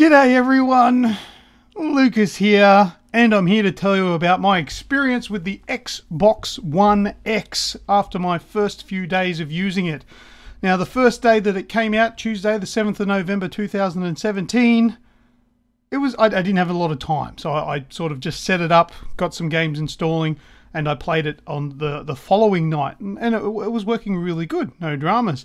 G'day everyone, Lucas here, and I'm here to tell you about my experience with the Xbox One X after my first few days of using it. Now, the first day that it came out, Tuesday the 7th of November 2017, I didn't have a lot of time, so I sort of just set it up, got some games installing, and I played it on the following night, and it was working really good, no dramas.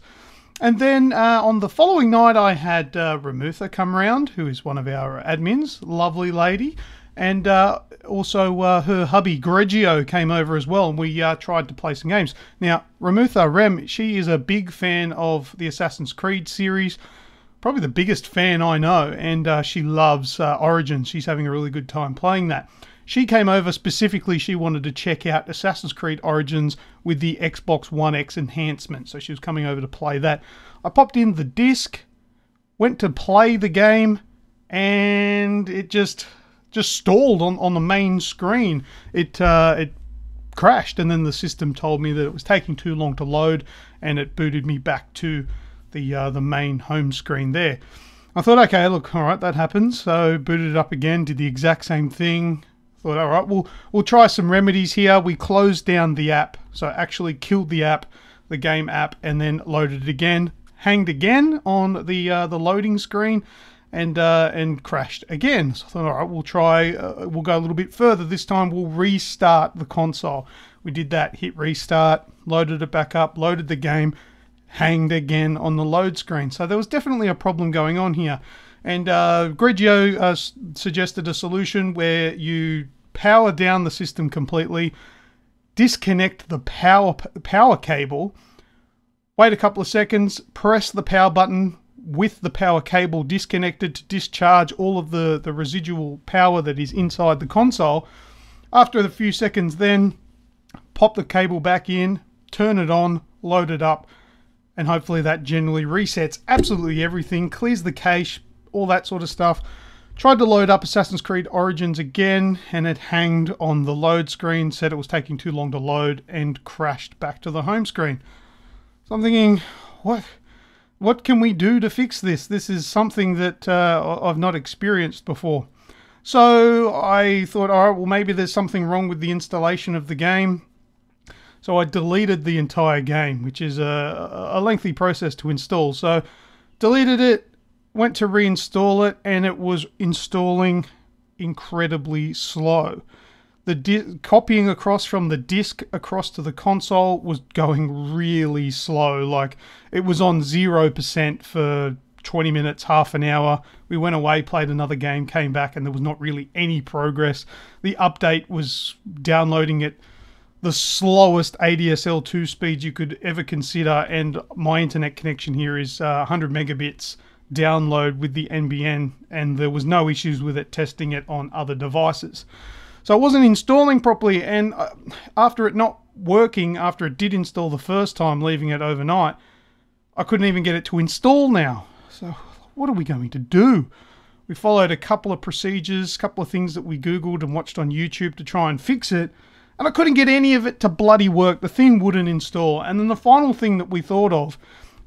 And then on the following night, I had Ramutha come around, who is one of our admins, lovely lady, and also her hubby Greggio came over as well, and we tried to play some games. Now, Ramutha, Rem, she is a big fan of the Assassin's Creed series, probably the biggest fan I know, and she loves Origins. She's having a really good time playing that. She came over specifically, she wanted to check out Assassin's Creed Origins with the Xbox One X enhancement. So she was coming over to play that. I popped in the disc, went to play the game, and it just stalled on the main screen. It crashed, and then the system told me that it was taking too long to load, and it booted me back to the main home screen there. I thought, okay, look, all right, that happens. So booted it up again, did the exact same thing. Thought, all right, we'll try some remedies here. We closed down the app, so actually killed the app, the game app, and then loaded it again. Hanged again on the loading screen, and crashed again. So I thought, all right, we'll try. We'll go a little bit further. This time we'll restart the console. We did that. Hit restart, loaded it back up, loaded the game, hanged again on the load screen. So there was definitely a problem going on here. And Greggio suggested a solution where you power down the system completely, disconnect the power cable, wait a couple of seconds, press the power button with the power cable disconnected to discharge all of the residual power that is inside the console. After a few seconds then, pop the cable back in, turn it on, load it up, and hopefully that generally resets absolutely everything, clears the cache, all that sort of stuff. Tried to load up Assassin's Creed Origins again, and it hanged on the load screen, said it was taking too long to load, and crashed back to the home screen. So I'm thinking, what can we do to fix this? This is something that I've not experienced before. So I thought, all right, well, maybe there's something wrong with the installation of the game. So I deleted the entire game, which is a lengthy process to install. So deleted it, went to reinstall it, and it was installing incredibly slow. The copying across from the disc across to the console was going really slow. Like, it was on 0% for 20 minutes, half an hour. We went away, played another game, came back, and there was not really any progress. The update was downloading at the slowest ADSL2 speed you could ever consider, and my internet connection here is 100 megabits download with the NBN, and there was no issues with it testing it on other devices. So it wasn't installing properly, and after it not working, after it did install the first time, leaving it overnight, I couldn't even get it to install now. So what are we going to do? We followed a couple of procedures, a couple of things that we Googled and watched on YouTube to try and fix it, and I couldn't get any of it to bloody work. The thing wouldn't install. And then the final thing that we thought of,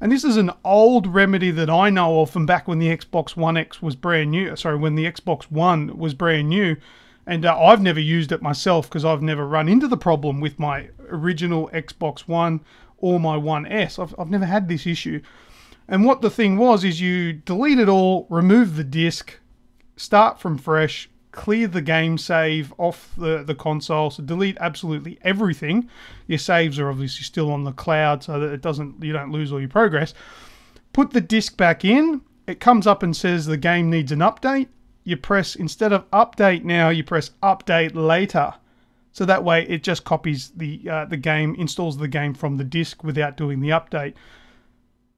and this is an old remedy that I know of from back when the Xbox One X was brand new. Sorry, when the Xbox One was brand new. And I've never used it myself because I've never run into the problem with my original Xbox One or my One S. I've never had this issue. And what the thing was is you delete it all, remove the disc, start from fresh, clear the game save off the console, so delete absolutely everything. Your saves are obviously still on the cloud so that you don't lose all your progress. Put the disc back in, it comes up and says the game needs an update. You press, instead of update now, you press update later. So that way it just copies the game, installs the game from the disc without doing the update.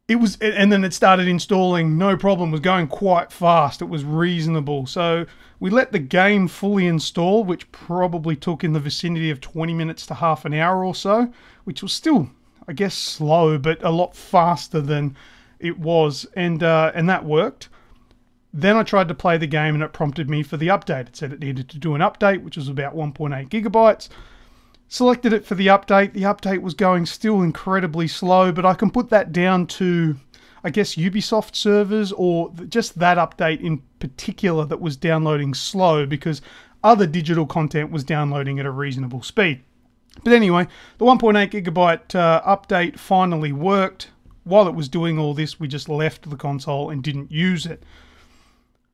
And then it started installing, no problem, was going quite fast. It was reasonable. So we let the game fully install, which probably took in the vicinity of 20 minutes to half an hour or so, which was still, I guess, slow, but a lot faster than it was. And that worked. Then I tried to play the game and it prompted me for the update. It said it needed to do an update, which was about 1.8 gigabytes. Selected it for the update. The update was going still incredibly slow, but I can put that down to I guess, Ubisoft servers, or just that update in particular that was downloading slow, because other digital content was downloading at a reasonable speed. But anyway, the 1.8 gigabyte update finally worked. While it was doing all this, we just left the console and didn't use it.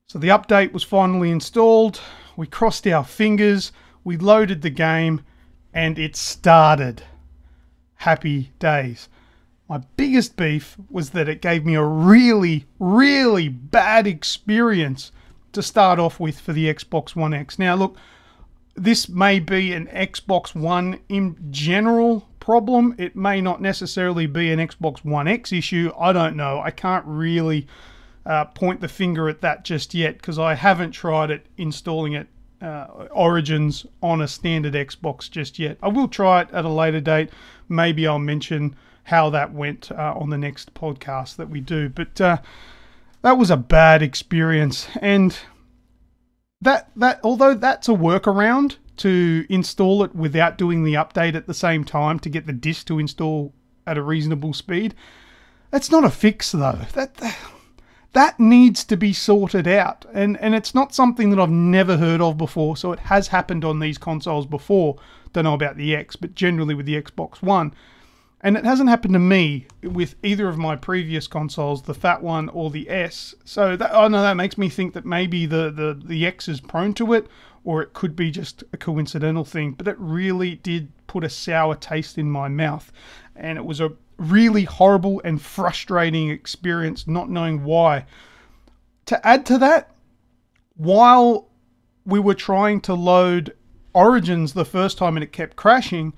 So the update was finally installed. We crossed our fingers. We loaded the game and it started. Happy days. My biggest beef was that it gave me a really, really bad experience to start off with for the Xbox One X. Now look, this may be an Xbox One in general problem. It may not necessarily be an Xbox One X issue. I don't know. I can't really point the finger at that just yet, because I haven't tried it installing it Origins on a standard Xbox just yet. I will try it at a later date. Maybe I'll mention how that went on the next podcast that we do. But that was a bad experience, and that although that's a workaround to install it without doing the update at the same time to get the disc to install at a reasonable speed, that's not a fix though. That needs to be sorted out, and it's not something that I've never heard of before. So it has happened on these consoles before. Don't know about the X, but generally with the Xbox One. And it hasn't happened to me with either of my previous consoles, the Fat One or the S. So that makes me think that maybe the X is prone to it, or it could be just a coincidental thing. But it really did put a sour taste in my mouth, and it was a really horrible and frustrating experience not knowing why. To add to that, while we were trying to load Origins the first time and it kept crashing,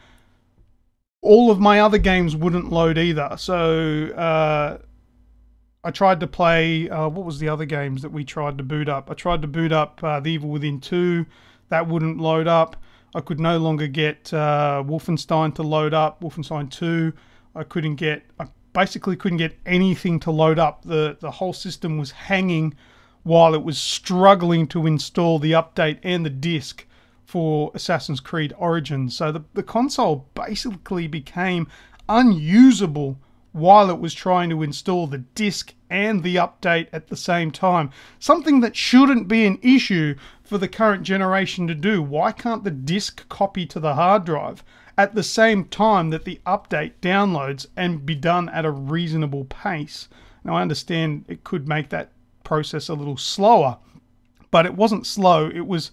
all of my other games wouldn't load either. So I tried to play, what was the other games that we tried to boot up? I tried to boot up The Evil Within 2. That wouldn't load up. I could no longer get Wolfenstein to load up, Wolfenstein 2. I basically couldn't get anything to load up. The whole system was hanging while it was struggling to install the update and the disc for Assassin's Creed Origins. So the console basically became unusable while it was trying to install the disc and the update at the same time. Something that shouldn't be an issue for the current generation to do. Why can't the disc copy to the hard drive at the same time that the update downloads and be done at a reasonable pace? Now I understand it could make that process a little slower, but it wasn't slow. It was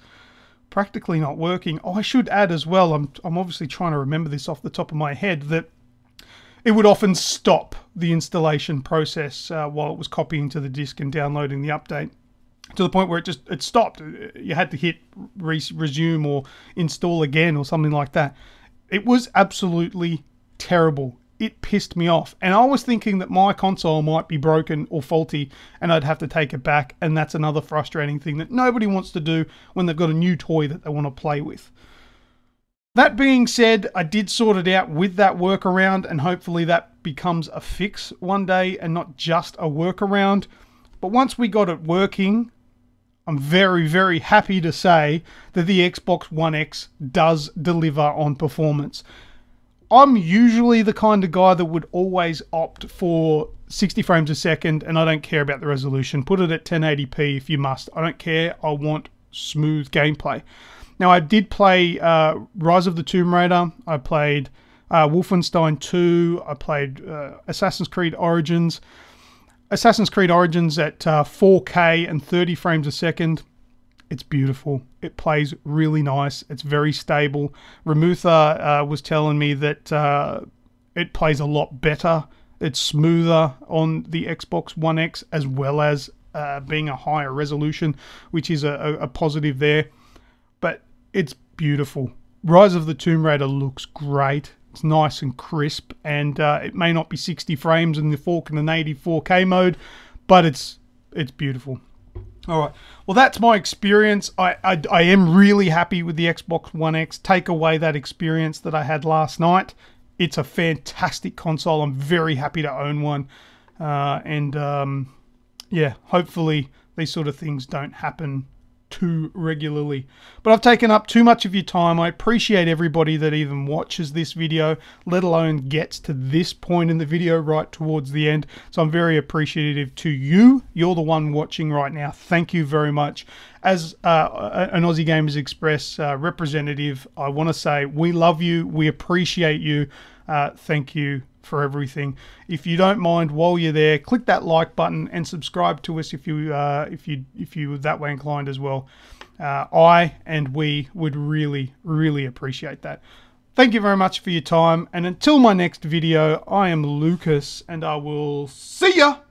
practically not working. Oh, I should add as well, I'm obviously trying to remember this off the top of my head, that it would often stop the installation process while it was copying to the disk and downloading the update, to the point where it stopped. You had to hit resume or install again or something like that. It was absolutely terrible. It pissed me off. And I was thinking that my console might be broken or faulty and I'd have to take it back. And that's another frustrating thing that nobody wants to do when they've got a new toy that they want to play with. That being said, I did sort it out with that workaround, and hopefully that becomes a fix one day and not just a workaround. But once we got it working, I'm very, very happy to say that the Xbox One X does deliver on performance. I'm usually the kind of guy that would always opt for 60 frames a second, and I don't care about the resolution. Put it at 1080p if you must. I don't care. I want smooth gameplay. Now, I did play Rise of the Tomb Raider. I played Wolfenstein 2. I played Assassin's Creed Origins. Assassin's Creed Origins at 4K and 30 frames a second. It's beautiful. It plays really nice. It's very stable. Ramutha was telling me that it plays a lot better. It's smoother on the Xbox One X, as well as being a higher resolution, which is a positive there. But it's beautiful. Rise of the Tomb Raider looks great. It's nice and crisp, and it may not be 60 frames in the 4K 4K mode, but it's beautiful. All right. Well, that's my experience. I am really happy with the Xbox One X. Take away that experience that I had last night. It's a fantastic console. I'm very happy to own one. Yeah, hopefully these sort of things don't happen too regularly. But I've taken up too much of your time. I appreciate everybody that even watches this video, let alone gets to this point in the video right towards the end. So I'm very appreciative to you. You're the one watching right now. Thank you very much. As an Aussie Gamers Express representative, I want to say we love you. We appreciate you. Thank you for everything. If you don't mind, while you're there, click that like button and subscribe to us if you were that way inclined as well. I and we would really appreciate that. Thank you very much for your time, and until my next video, I am Lucas, and I will see ya.